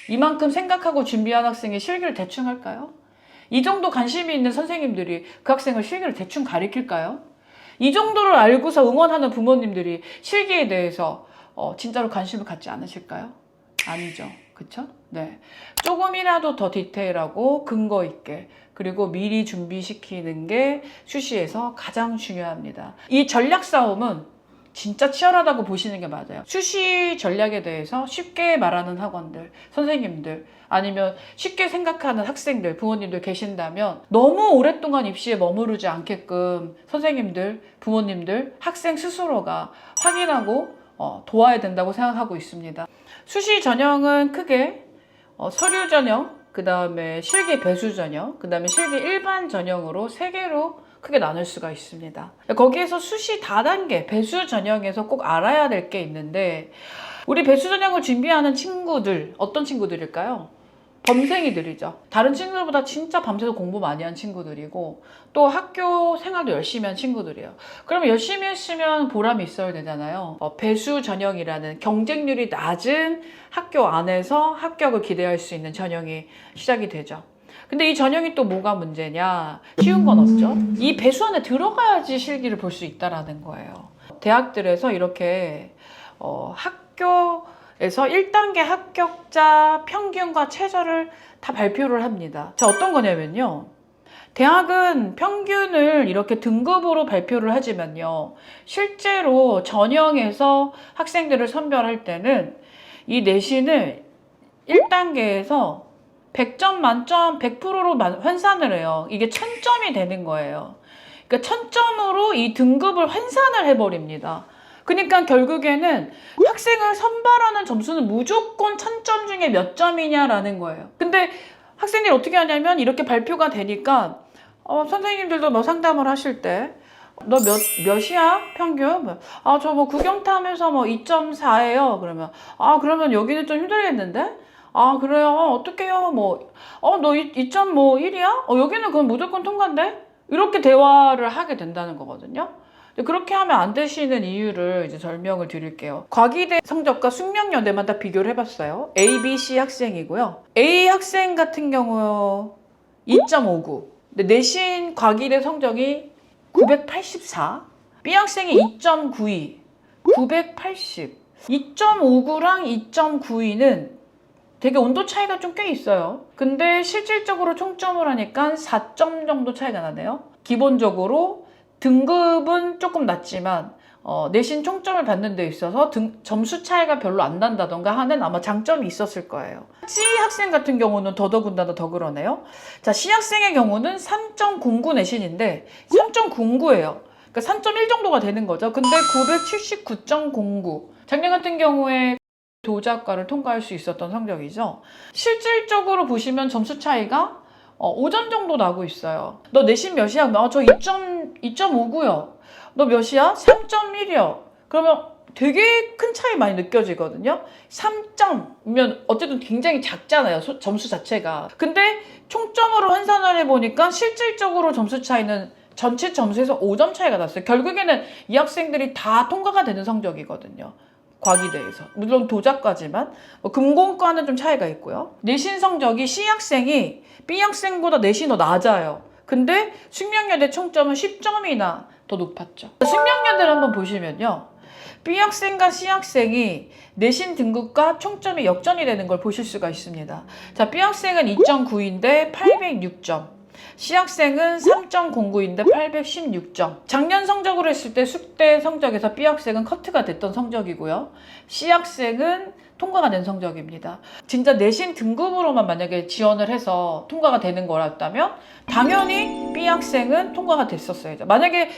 이만큼 생각하고 준비한 학생이 실기를 대충 할까요? 이 정도 관심이 있는 선생님들이 그 학생을 실기를 대충 가르칠까요? 이 정도를 알고서 응원하는 부모님들이 실기에 대해서 진짜로 관심을 갖지 않으실까요? 아니죠. 그쵸? 네. 조금이라도 더 디테일하고 근거 있게 그리고 미리 준비시키는 게 수시에서 가장 중요합니다. 이 전략 싸움은 진짜 치열하다고 보시는 게 맞아요. 수시 전략에 대해서 쉽게 말하는 학원들, 선생님들, 아니면 쉽게 생각하는 학생들, 부모님들 계신다면 너무 오랫동안 입시에 머무르지 않게끔 선생님들, 부모님들, 학생 스스로가 확인하고 도와야 된다고 생각하고 있습니다. 수시 전형은 크게 서류 전형, 그 다음에 실기 배수 전형, 그 다음에 실기 일반 전형으로 3개로 크게 나눌 수가 있습니다. 거기에서 수시 다단계, 배수 전형에서 꼭 알아야 될 게 있는데 우리 배수 전형을 준비하는 친구들, 어떤 친구들일까요? 범생이들이죠. 다른 친구들보다 진짜 밤새서 공부 많이 한 친구들이고 또 학교 생활도 열심히 한 친구들이에요. 그러면 열심히 했으면 보람이 있어야 되잖아요. 배수 전형이라는 경쟁률이 낮은 학교 안에서 합격을 기대할 수 있는 전형이 시작이 되죠. 근데 이 전형이 또 뭐가 문제냐? 쉬운 건 없죠. 이 배수 안에 들어가야지 실기를 볼 수 있다라는 거예요. 대학들에서 이렇게 학교에서 1단계 합격자 평균과 최저를 다 발표를 합니다. 자, 어떤 거냐면요. 대학은 평균을 이렇게 등급으로 발표를 하지만요. 실제로 전형에서 학생들을 선별할 때는 이 내신을 1단계에서 100점 만점 100%로 환산을 해요. 이게 1000점이 되는 거예요. 그러니까 1000점으로 이 등급을 환산을 해버립니다. 그러니까 결국에는 학생을 선발하는 점수는 무조건 1000점 중에 몇 점이냐라는 거예요. 근데 학생들이 어떻게 하냐면 이렇게 발표가 되니까 선생님들도 뭐 상담을 하실 때 너 몇이야? 평균? 저 뭐 국영탐에서 뭐 2.4예요. 그러면 여기는 좀 힘들겠는데? 그래요? 어떡해요? 너 2.1이야? 여기는 그건 무조건 통과인데? 이렇게 대화를 하게 된다는 거거든요. 그렇게 하면 안 되시는 이유를 이제 설명을 드릴게요. 과기대 성적과 숙명여대마다 비교를 해봤어요. A, B, C 학생이고요. A 학생 같은 경우 2.59. 근데 내신 과기대 성적이 984. B 학생이 2.92. 980. 2.59랑 2.92는 되게 온도 차이가 좀 꽤 있어요. 근데 실질적으로 총점을 하니까 4점 정도 차이가 나네요. 기본적으로 등급은 조금 낮지만 내신 총점을 받는 데 있어서 점수 차이가 별로 안 난다던가 하는 아마 장점이 있었을 거예요. C 학생 같은 경우는 더더군다나 더 그러네요. 자, C 학생의 경우는 3.09 내신인데 3.09예요. 그러니까 3.1 정도가 되는 거죠. 근데 979.09. 작년 같은 경우에 도작과를 통과할 수 있었던 성적이죠. 실질적으로 보시면 점수 차이가 5점 정도 나고 있어요. 너 내신 몇이야? 저 2.59요. 너 몇이야? 3.1이요. 그러면 되게 큰 차이 많이 느껴지거든요. 3점이면 어쨌든 굉장히 작잖아요. 점수 자체가. 근데 총점으로 환산을 해보니까 실질적으로 점수 차이는 전체 점수에서 5점 차이가 났어요. 결국에는 이 학생들이 다 통과가 되는 성적이거든요. 과기대에서. 물론 도작과지만 금공과는 좀 차이가 있고요. 내신 성적이 C 학생이 B 학생보다 내신이 더 낮아요. 근데 숙명여대 총점은 10점이나 더 높았죠. 숙명여대를 한번 보시면요. B 학생과 C 학생이 내신 등급과 총점이 역전이 되는 걸 보실 수가 있습니다. 자, B 학생은 2.9인데 806점. C 학생은 3.09인데 816점. 작년 성적으로 했을 때 숙대 성적에서 B 학생은 커트가 됐던 성적이고요. C 학생은 통과가 된 성적입니다. 진짜 내신 등급으로만 만약에 지원을 해서 통과가 되는 거였다면 당연히 B 학생은 통과가 됐었어요. 만약에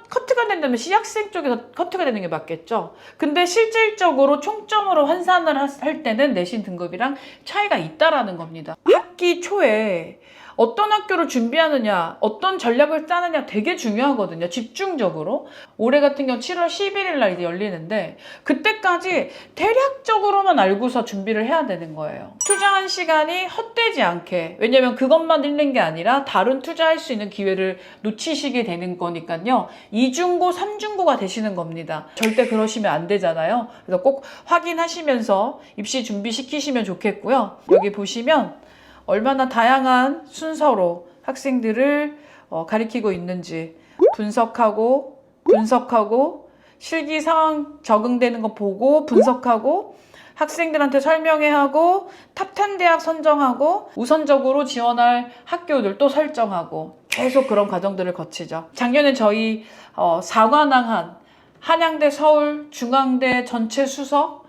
커트가 된다면 C 학생 쪽에서 커트가 되는 게 맞겠죠. 근데 실질적으로 총점으로 환산을 할 때는 내신 등급이랑 차이가 있다라는 겁니다. 학기 초에 어떤 학교를 준비하느냐, 어떤 전략을 짜느냐 되게 중요하거든요. 집중적으로. 올해 같은 경우 7월 11일 날 이제 열리는데 그때까지 대략적으로만 알고서 준비를 해야 되는 거예요. 투자한 시간이 헛되지 않게. 왜냐면 그것만 읽는 게 아니라 다른 투자할 수 있는 기회를 놓치시게 되는 거니까요. 2중고, 3중고가 되시는 겁니다. 절대 그러시면 안 되잖아요. 그래서 꼭 확인하시면서 입시 준비시키시면 좋겠고요. 여기 보시면 얼마나 다양한 순서로 학생들을 가리키고 있는지 분석하고 실기 상황 적응되는 거 보고 분석하고 학생들한테 설명해야 하고 탑10 대학 선정하고 우선적으로 지원할 학교들 또 설정하고 계속 그런 과정들을 거치죠. 작년에 저희 4관왕한 한양대, 서울, 중앙대 전체 수석,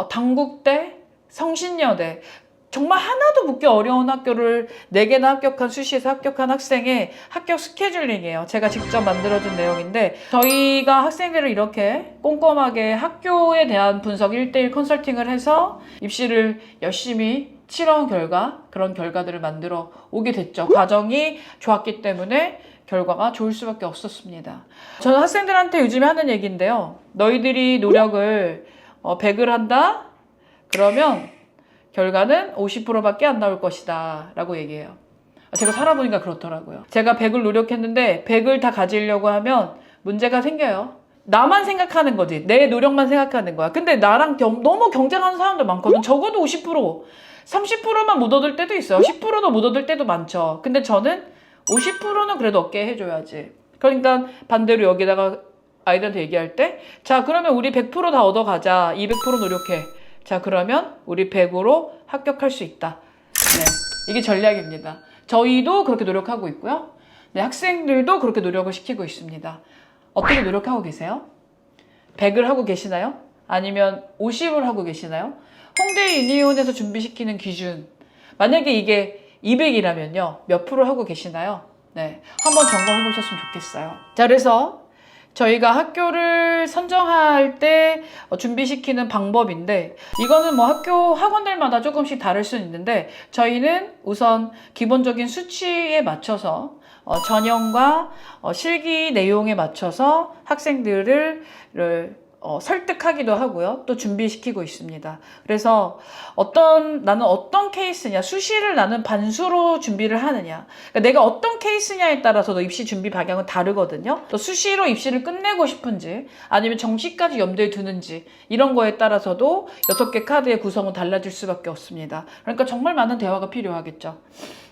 당국대, 성신여대 정말 하나도 묻기 어려운 학교를 4개나 합격한 수시에서 합격한 학생의 합격 스케줄링이에요. 제가 직접 만들어준 내용인데 저희가 학생들을 이렇게 꼼꼼하게 학교에 대한 분석 1:1 컨설팅을 해서 입시를 열심히 치러온 결과 그런 결과들을 만들어 오게 됐죠. 과정이 좋았기 때문에 결과가 좋을 수밖에 없었습니다. 저는 학생들한테 요즘에 하는 얘기인데요. 너희들이 노력을 100을 한다? 그러면 결과는 50%밖에 안 나올 것이다 라고 얘기해요. 제가 살아보니까 그렇더라고요. 제가 100을 노력했는데 100을 다 가지려고 하면 문제가 생겨요. 나만 생각하는 거지. 내 노력만 생각하는 거야. 근데 나랑 너무 경쟁하는 사람들 많거든. 적어도 50%, 30%만 못 얻을 때도 있어요. 10%도 못 얻을 때도 많죠. 근데 저는 50%는 그래도 얻게 해줘야지. 그러니까 반대로 여기다가 아이들한테 얘기할 때 자 그러면 우리 100% 다 얻어가자. 200% 노력해. 자 그러면 우리 100으로 합격할 수 있다. 네, 이게 전략입니다. 저희도 그렇게 노력하고 있고요. 네, 학생들도 그렇게 노력을 시키고 있습니다. 어떻게 노력하고 계세요? 100을 하고 계시나요? 아니면 50을 하고 계시나요? 홍대 유니온에서 준비시키는 기준 만약에 이게 200이라면요 몇 프로 하고 계시나요? 네, 한번 점검해 보셨으면 좋겠어요. 자 그래서 저희가 학교를 선정할 때 준비시키는 방법인데 이거는 뭐 학교 학원들마다 조금씩 다를 수는 있는데 저희는 우선 기본적인 수치에 맞춰서 전형과 실기 내용에 맞춰서 학생들을 설득하기도 하고요. 또 준비시키고 있습니다. 그래서 나는 어떤 케이스냐, 수시를 나는 반수로 준비를 하느냐. 그러니까 내가 어떤 케이스냐에 따라서도 입시 준비 방향은 다르거든요. 또 수시로 입시를 끝내고 싶은지 아니면 정시까지 염두에 두는지 이런 거에 따라서도 6개 카드의 구성은 달라질 수밖에 없습니다. 그러니까 정말 많은 대화가 필요하겠죠.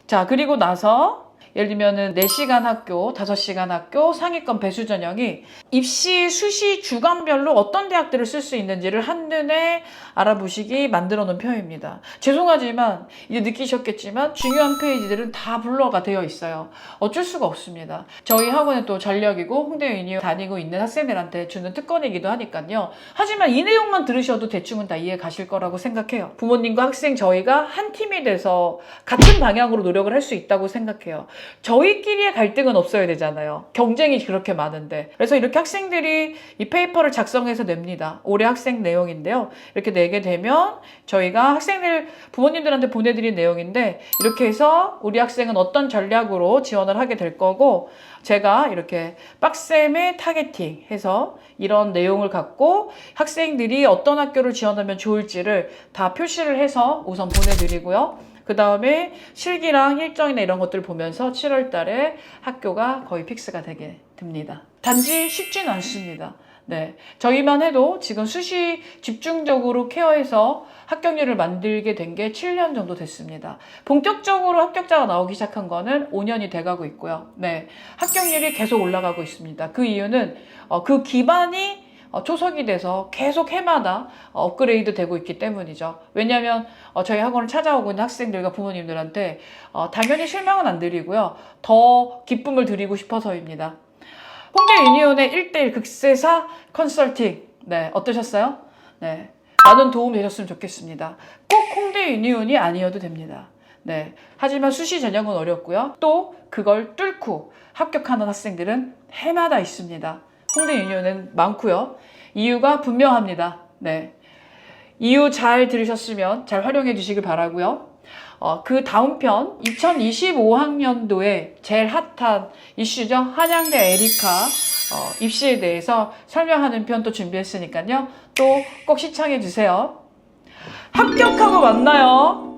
자, 그리고 나서 예를 들면은 4시간 학교, 5시간 학교, 상위권 배수 전형이 입시, 수시 주간별로 어떤 대학들을 쓸 수 있는지를 한눈에 알아보시기 만들어 놓은 표입니다. 죄송하지만 이제 느끼셨겠지만 중요한 페이지들은 다 블러가 되어 있어요. 어쩔 수가 없습니다. 저희 학원은 또 전력이고 홍대 유니온 다니고 있는 학생들한테 주는 특권이기도 하니까요. 하지만 이 내용만 들으셔도 대충은 다 이해 가실 거라고 생각해요. 부모님과 학생 저희가 한 팀이 돼서 같은 방향으로 노력을 할 수 있다고 생각해요. 저희끼리의 갈등은 없어야 되잖아요. 경쟁이 그렇게 많은데. 그래서 이렇게 학생들이 이 페이퍼를 작성해서 냅니다. 올해 학생 내용인데요. 이렇게 내게 되면 저희가 학생들, 부모님들한테 보내드린 내용인데 이렇게 해서 우리 학생은 어떤 전략으로 지원을 하게 될 거고 제가 이렇게 빡셈의 타겟팅 해서 이런 내용을 갖고 학생들이 어떤 학교를 지원하면 좋을지를 다 표시를 해서 우선 보내드리고요. 그 다음에 실기랑 일정이나 이런 것들을 보면서 7월 달에 학교가 거의 픽스가 되게 됩니다. 단지 쉽지는 않습니다. 네, 저희만 해도 지금 수시 집중적으로 케어해서 합격률을 만들게 된 게 7년 정도 됐습니다. 본격적으로 합격자가 나오기 시작한 거는 5년이 돼가고 있고요. 네, 합격률이 계속 올라가고 있습니다. 그 이유는 그 기반이 초석이 돼서 계속 해마다 업그레이드 되고 있기 때문이죠. 왜냐하면 저희 학원을 찾아오고 있는 학생들과 부모님들한테 당연히 실망은 안 드리고요. 더 기쁨을 드리고 싶어서입니다. 홍대 유니온의 1:1 극세사 컨설팅 네, 어떠셨어요? 네, 많은 도움 되셨으면 좋겠습니다. 꼭 홍대 유니온이 아니어도 됩니다. 네, 하지만 수시 전형은 어렵고요. 또 그걸 뚫고 합격하는 학생들은 해마다 있습니다. 홍대 유니온은 많고요. 이유가 분명합니다. 네, 이유 잘 들으셨으면 잘 활용해 주시길 바라고요. 그 다음 편 2025학년도에 제일 핫한 이슈죠. 한양대 에리카 입시에 대해서 설명하는 편 또 준비했으니까요. 또 꼭 시청해 주세요. 합격하고 만나요.